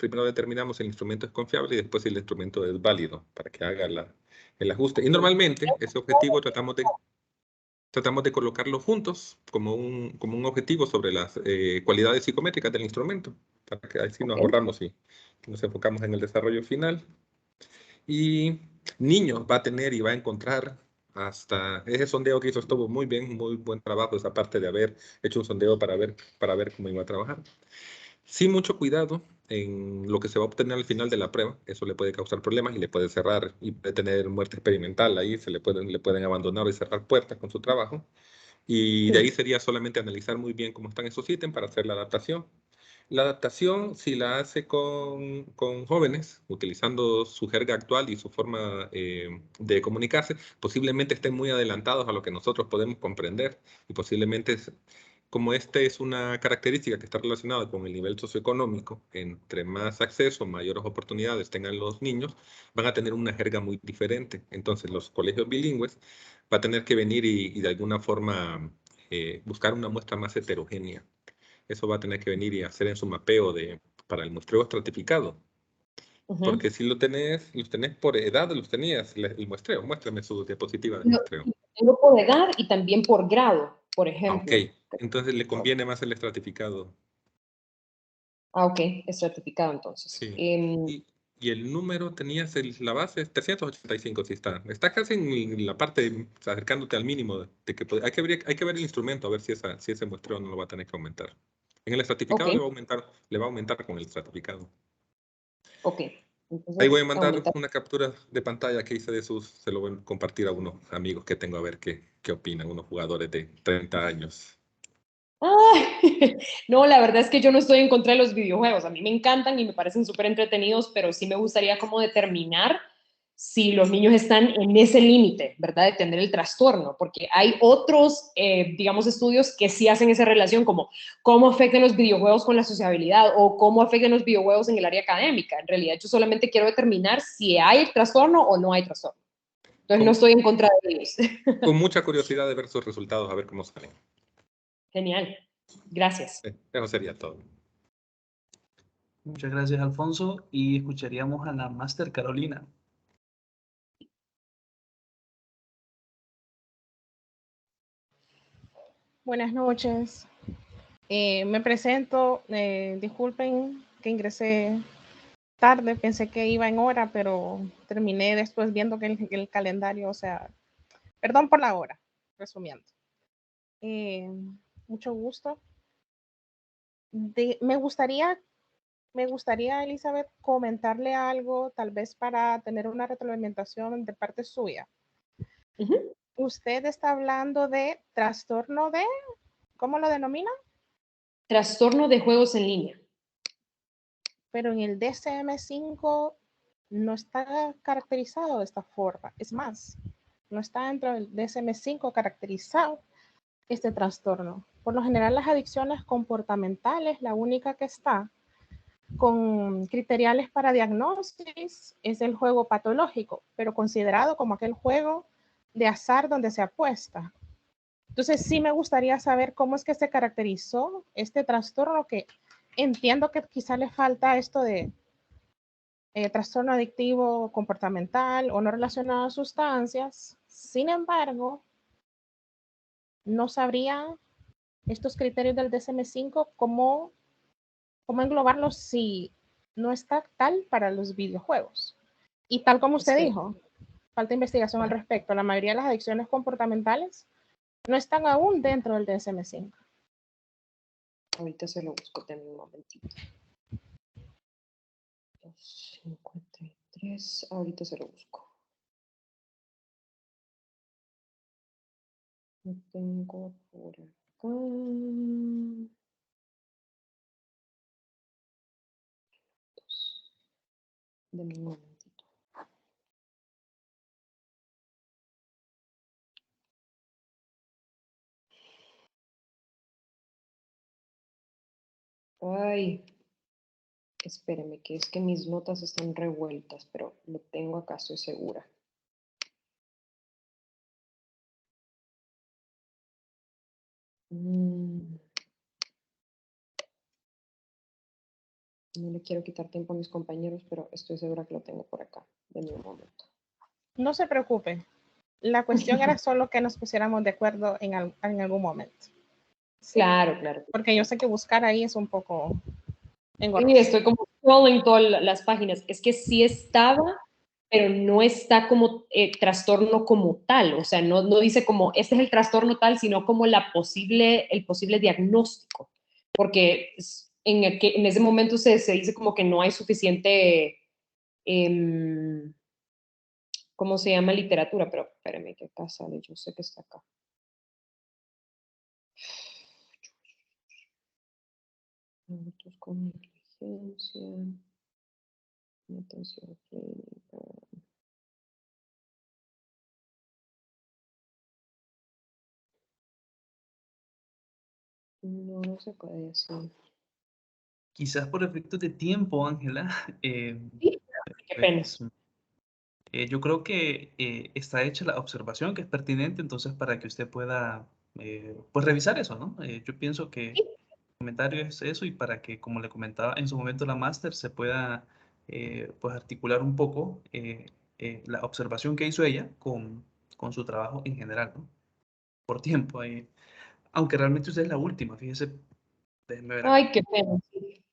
primero determinamos si el instrumento es confiable y después si el instrumento es válido para que haga el ajuste. Y normalmente ese objetivo tratamos de colocarlo juntos como un objetivo sobre las cualidades psicométricas del instrumento, para que así nos ahorramos y nos enfocamos en el desarrollo final. Y niños va a tener y va a encontrar hasta ese sondeo que hizo estuvo muy bien, muy buen trabajo esa parte de haber hecho un sondeo para ver cómo iba a trabajar. Sí, mucho cuidado en lo que se va a obtener al final de la prueba. Eso le puede causar problemas y le puede cerrar y puede tener muerte experimental. Ahí le pueden abandonar y cerrar puertas con su trabajo. Y de ahí sería solamente analizar muy bien cómo están esos ítems para hacer la adaptación. La adaptación, si la hace con jóvenes, utilizando su jerga actual y su forma de comunicarse, posiblemente estén muy adelantados a lo que nosotros podemos comprender y posiblemente, como esta es una característica que está relacionada con el nivel socioeconómico, entre más acceso, mayores oportunidades tengan los niños, van a tener una jerga muy diferente. Entonces, los colegios bilingües va a tener que venir y de alguna forma buscar una muestra más heterogénea. Eso va a tener que venir y hacer en su mapeo para el muestreo estratificado. Porque si los tenés por edad, los tenías, el muestreo. Muéstrame su diapositiva de muestreo. Tengo por edad y también por grado, por ejemplo. Ok, entonces le conviene más el estratificado. Ok, estratificado entonces. Sí. Y el número tenías, la base es 385, sí está. Está casi en la parte, acercándote al mínimo. Hay que ver el instrumento, a ver si ese muestreo no lo va a tener que aumentar. En el estratificado le va a aumentar con el estratificado. Ok. Ahí voy a mandar una captura de pantalla que hice de se lo voy a compartir a unos amigos que tengo a ver qué opinan, unos jugadores de 30 años. Ay, no, la verdad es que yo no estoy en contra de los videojuegos. A mí me encantan y me parecen súper entretenidos, pero sí me gustaría como determinar si los niños están en ese límite, ¿verdad? De tener el trastorno, porque hay otros, digamos, estudios que sí hacen esa relación, como cómo afectan los videojuegos con la sociabilidad o cómo afectan los videojuegos en el área académica. En realidad, yo solamente quiero determinar si hay trastorno o no hay trastorno. Entonces, no estoy en contra de ellos. Con mucha curiosidad de ver sus resultados, a ver cómo salen. Genial. Gracias. Eso sería todo. Muchas gracias, Alfonso. Y escucharíamos a la Máster Carolina. Buenas noches. Me presento. Disculpen que ingresé tarde, pensé que iba en hora, pero terminé después viendo que el calendario, o sea, perdón por la hora, resumiendo. Mucho gusto. Me gustaría, Elizabeth, comentarle algo, tal vez para tener una retroalimentación de parte suya. Usted está hablando de trastorno de, ¿cómo lo denomina? Trastorno de juegos en línea. Pero en el DSM-5 no está caracterizado de esta forma. Es más, no está dentro del DSM-5 caracterizado este trastorno. Por lo general, las adicciones comportamentales, la única que está con criteriales para diagnosis es el juego patológico, pero considerado como aquel juego de azar donde se apuesta. Entonces, sí me gustaría saber cómo es que se caracterizó este trastorno, que entiendo que quizá le falta esto de trastorno adictivo comportamental o no relacionado a sustancias. Sin embargo, no sabría estos criterios del DSM-5 cómo englobarlos si no está tal para los videojuegos. Y tal como usted dijo, falta investigación al respecto. La mayoría de las adicciones comportamentales no están aún dentro del DSM-5. Ahorita se lo busco, tengo un momentito. 53, ahorita se lo busco. Lo tengo por acá. Deme un momentito. Ay, espéreme, que es que mis notas están revueltas, pero lo tengo acá, estoy segura. No le quiero quitar tiempo a mis compañeros, pero estoy segura que lo tengo por acá. Denme un momento. No se preocupe. La cuestión era solo que nos pusiéramos de acuerdo en algún momento. Sí, Claro, claro. porque yo sé que buscar ahí es un poco Sí, engorroso. estoy como scrolling todas las páginas. Es que sí estaba, pero no está como trastorno como tal. O sea, no dice como este es el trastorno tal, sino como el posible diagnóstico. Porque en ese momento se dice como que no hay suficiente, ¿cómo se llama? Literatura. Pero espérame, que acá sale. Yo sé que está acá. Adultos con negligencia, atención clínica. No se puede así. Quizás por efectos de tiempo, Ángela, Sí, qué pena. pues, yo creo que está hecha la observación que es pertinente, entonces para que usted pueda pues revisar eso, ¿no? Yo pienso que Sí, el comentario es eso y para que, como le comentaba en su momento la máster, se pueda pues articular un poco la observación que hizo ella con su trabajo en general, ¿no? Por tiempo, aunque realmente usted es la última, fíjese, déjenme ver acá. ay, qué pena. Sí.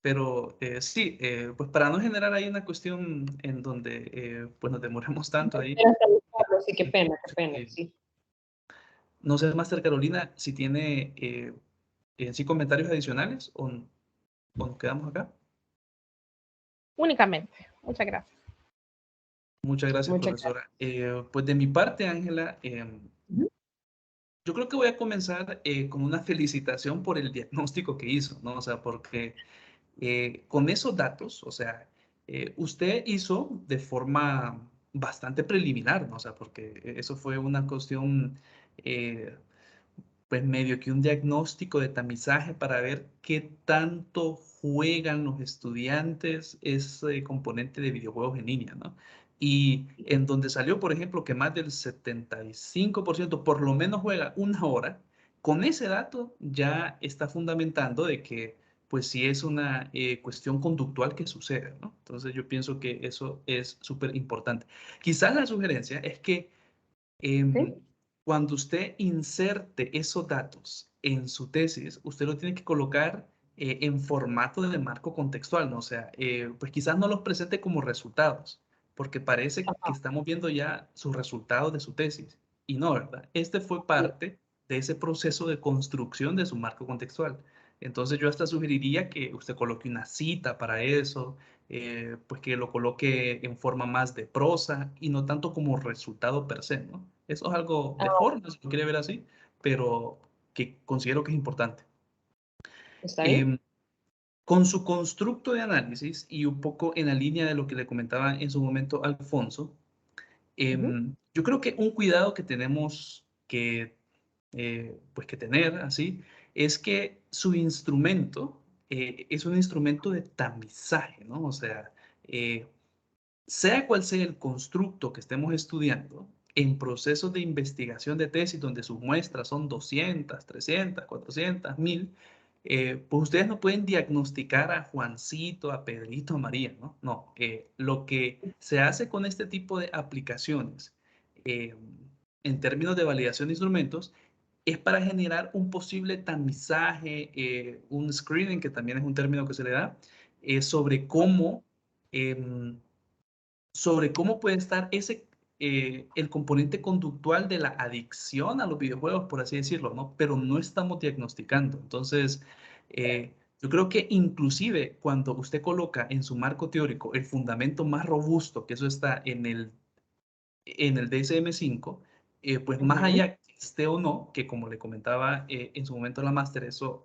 Pero sí, pues para no generar ahí una cuestión en donde pues nos demoremos tanto ahí. Era hasta buscarlo, sí, qué pena, eh, sí. no sé, Master Carolina, si tiene sí comentarios adicionales o nos quedamos acá. Únicamente. Muchas gracias. Muchas gracias, Muchas gracias. profesora. Pues de mi parte, Ángela, Ujú. yo creo que voy a comenzar con una felicitación por el diagnóstico que hizo, ¿no? O sea, porque con esos datos, o sea, usted hizo de forma bastante preliminar, ¿no? O sea, porque eso fue una cuestión, pues medio que un diagnóstico de tamizaje para ver qué tanto juegan los estudiantes ese componente de videojuegos en línea, ¿no? Y en donde salió, por ejemplo, que más del 75% por lo menos juega una hora, con ese dato ya está fundamentando de que pues sí es una cuestión conductual que sucede, ¿no? Entonces yo pienso que eso es súper importante. Quizás la sugerencia es que ¿Sí? cuando usted inserte esos datos en su tesis, usted lo tiene que colocar en formato de marco contextual, ¿no? O sea, pues quizás no los presente como resultados, porque parece que Ajá, estamos viendo ya sus resultados de su tesis. Y no, ¿verdad? Este fue sí. parte de ese proceso de construcción de su marco contextual. Entonces yo hasta sugeriría que usted coloque una cita para eso, pues que lo coloque en forma más de prosa y no tanto como resultado per se, ¿no? Eso es algo de Ah, forma, si lo quiere ver así, pero que considero que es importante. ¿está bien? Em, con su constructo de análisis y un poco en la línea de lo que le comentaba en su momento Alfonso, Ujú. yo creo que un cuidado que tenemos que, pues que tener así es que su instrumento es un instrumento de tamizaje, ¿no? O sea, eh, sea cual sea el constructo que estemos estudiando, en procesos de investigación de tesis donde sus muestras son 200, 300, 400, 1000, pues ustedes no pueden diagnosticar a Juancito, a Pedrito, a María, ¿no? No, lo que se hace con este tipo de aplicaciones eh, en términos de validación de instrumentos es para generar un posible tamizaje, un screening, que también es un término que se le da, sobre cómo em, puede estar el componente conductual de la adicción a los videojuegos, por así decirlo, ¿no? Pero no estamos diagnosticando. Entonces, yo creo que inclusive cuando usted coloca en su marco teórico el fundamento más robusto, que eso está en el DSM-5, pues más Ujú. allá que esté o no, que como le comentaba en su momento la máster, eso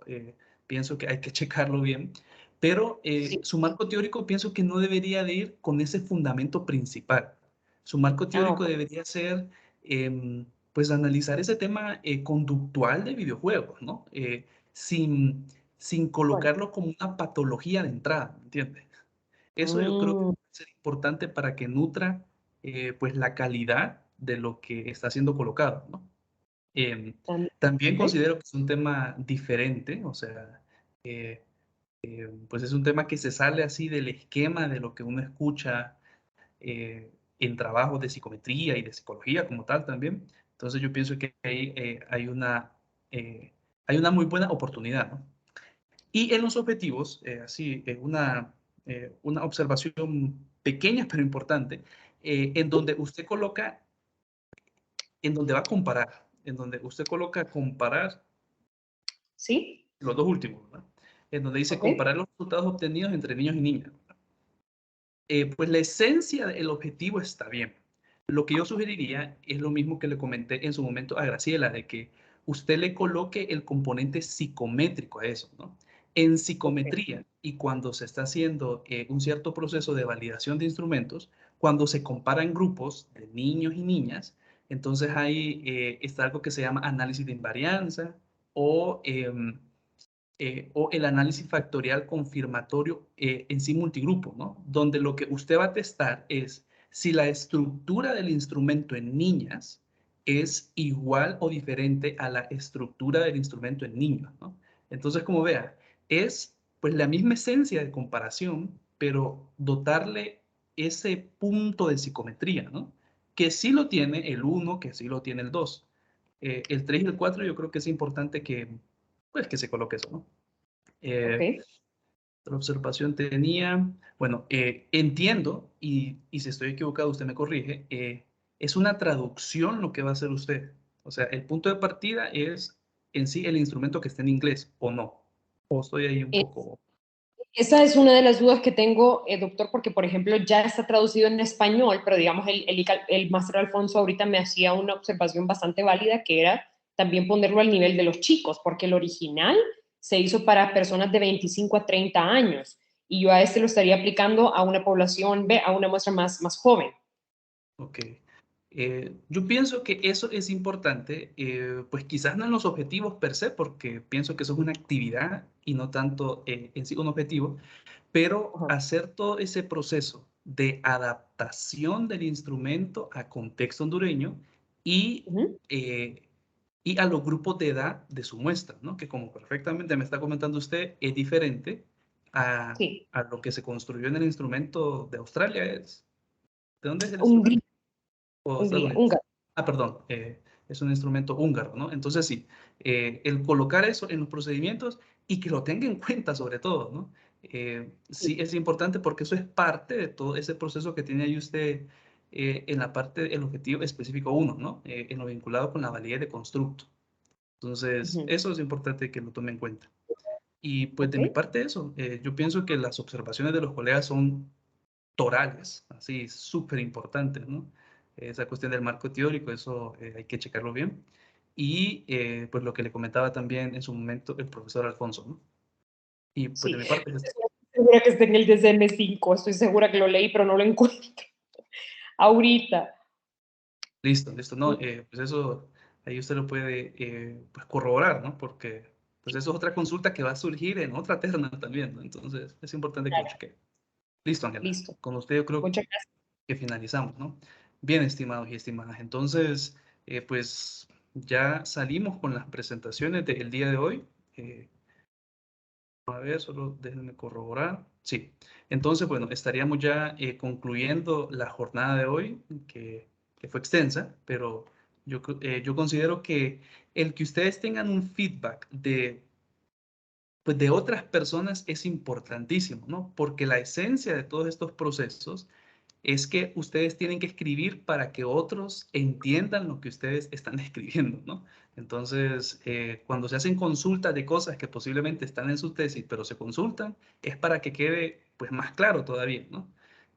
pienso que hay que checarlo bien, pero Sí. su marco teórico pienso que no debería de ir con ese fundamento principal. Su marco Ah, teórico ok. debería ser, pues, analizar ese tema conductual de videojuegos, ¿no? Sin Bueno. colocarlo como una patología de entrada, ¿me entiendes? Eso yo creo que Mm, puede ser importante para que nutra pues la calidad de lo que está siendo colocado, ¿no? también. También Ok. considero que es un tema diferente, o sea, pues es un tema que se sale así del esquema de lo que uno escucha en trabajos de psicometría y de psicología como tal también. Entonces yo pienso que ahí hay una muy buena oportunidad, ¿no? Y en los objetivos, una observación pequeña pero importante, en donde usted coloca, en donde va a comparar, en donde usted coloca comparar ¿Sí? los dos últimos, ¿verdad? En donde dice Ok. comparar los resultados obtenidos entre niños y niñas. Pues la esencia del objetivo está bien. Lo que yo sugeriría es lo mismo que le comenté en su momento a Graciela, de que usted le coloque el componente psicométrico a eso, ¿no? En psicometría y cuando se está haciendo un cierto proceso de validación de instrumentos, cuando se comparan grupos de niños y niñas, entonces ahí está algo que se llama análisis de invarianza o el análisis factorial confirmatorio en sí multigrupo, ¿no? Donde lo que usted va a testar es si la estructura del instrumento en niñas es igual o diferente a la estructura del instrumento en niños, ¿no? Entonces, como vea, es pues la misma esencia de comparación, pero dotarle ese punto de psicometría, ¿no? Que sí lo tiene el 1, que sí lo tiene el 2. El 3 y el 4 yo creo que es importante pues que se coloque eso, ¿no? Ok. Otra observación tenía, bueno, entiendo, y si estoy equivocado usted me corrige, es una traducción lo que va a hacer usted. O sea, el punto de partida es en sí el instrumento que esté en inglés, ¿o no? O estoy ahí un poco... Esa es una de las dudas que tengo, doctor, porque, por ejemplo, ya está traducido en español, pero digamos, el máster Alfonso ahorita me hacía una observación bastante válida, que era también ponerlo al nivel de los chicos, porque el original se hizo para personas de 25 a 30 años, y yo a este lo estaría aplicando a una población, a una muestra más joven. Ok. Yo pienso que eso es importante, pues quizás no en los objetivos per se, porque pienso que eso es una actividad y no tanto en sí un objetivo, pero Ajá. hacer todo ese proceso de adaptación del instrumento a contexto hondureño y, Uh-huh. y a los grupos de edad de su muestra, ¿no? Que como perfectamente me está comentando usted, es diferente Sí, a lo que se construyó en el instrumento de Australia. ¿De dónde es el Hungría, instrumento? ¿O Estados Unidos? húngaro. Ah, perdón, es un instrumento húngaro, ¿no? Entonces sí, el colocar eso en los procedimientos y que lo tenga en cuenta sobre todo, ¿no? Sí es importante porque eso es parte de todo ese proceso que tiene ahí usted en la parte del objetivo específico 1, ¿no? En lo vinculado con la validez de constructo. Entonces, Uh-huh. eso es importante que lo tome en cuenta. Y pues de mi Okay. parte eso, yo pienso que las observaciones de los colegas son torales, así súper importantes, ¿no? Esa cuestión del marco teórico, eso hay que checarlo bien. Y pues lo que le comentaba también en su momento el profesor Alfonso, ¿no? Y pues de Sí, mi parte es esto. estoy segura que está en el DCM5, estoy segura que lo leí, pero no lo encuentro ahorita. Listo, listo, ¿no? Pues eso ahí usted lo puede pues corroborar, ¿no? Porque pues eso es otra consulta que va a surgir en otra terna también, ¿no? Entonces es importante que lo cheque. Listo, Ángela. Listo. Con usted yo creo Muchas gracias. que finalizamos, ¿no? Bien, estimados y estimadas. Entonces, pues ya salimos con las presentaciones del día de hoy. A ver, solo déjenme corroborar. Sí. Entonces, bueno, estaríamos ya concluyendo la jornada de hoy, que fue extensa, pero yo considero que el que ustedes tengan un feedback pues de otras personas es importantísimo, ¿no? Porque la esencia de todos estos procesos es que ustedes tienen que escribir para que otros entiendan lo que ustedes están escribiendo, ¿no? Entonces, cuando se hacen consultas de cosas que posiblemente están en su tesis, pero se consultan, es para que quede pues más claro todavía, ¿no?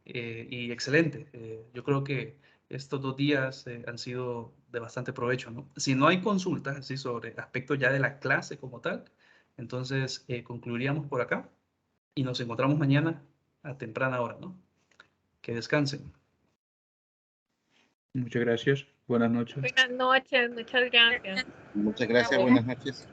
Y excelente. Yo creo que estos 2 días han sido de bastante provecho, ¿no? Si no hay consultas así sobre aspectos ya de la clase como tal, entonces concluiríamos por acá y nos encontramos mañana a temprana hora, ¿no? Que descansen. Muchas gracias. Buenas noches. Buenas noches, muchas gracias. Muchas gracias, buenas noches.